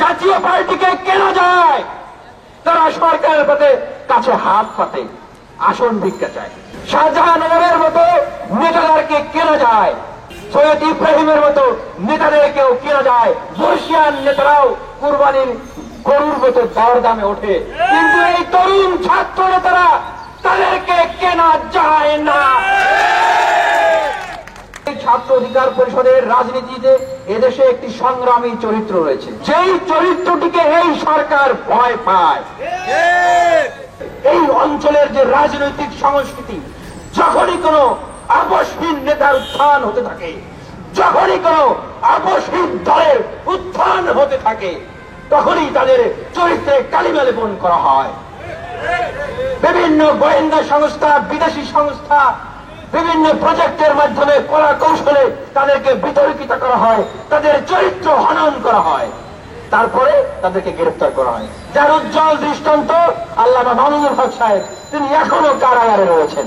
জাতীয় পার্টিকে কেনা যায়, তারা সরকারের পথে কাছে হাত পাতে, আসন ভিক্ষা চায়। শাহজাহান ওমরের মতো নেতাদেরকে কেনা যায়, সৈয়দ ইব্রাহিমের মতো নেতাদেরকেও কেনা যায়, বর্ষিয়ান নেতারাও কুরবানির গরুর মতো দরদামে ওঠে। কিন্তু এই তরুণ ছাত্র নেতারা, তাদেরকে কেনা যায় না। ছাত্র অধিকার পরিষদের রাজনীতিতে এদেশে একটি সংগ্রামী চরিত্র রয়েছে, যেই চরিত্রটিকে এই সরকার ভয় পায়। এই অঞ্চলের যে রাজনৈতিক সংস্কৃতি, যখনই কোনো আপসহীন নেতার উত্থান হতে থাকে, যখনই কোনো আপসহীন দলের উত্থান হতে থাকে, তখনই তাদের চরিত্রে কালিমা লেপন করা হয়। বিভিন্ন গোয়েন্দা সংস্থা, বিদেশি সংস্থা বিভিন্ন প্রজেক্টের মাধ্যমে কলা কৌশলে তাদেরকে বিতর্কিত করা হয়, তাদের চরিত্র হনন করা হয়, তারপরে তাদেরকে গ্রেফতার করা হয়। যার উজ্জ্বল দৃষ্টান্ত আল্লামা মামুনুল হক সাহেব, তিনি এখনো কারাগারে রয়েছেন।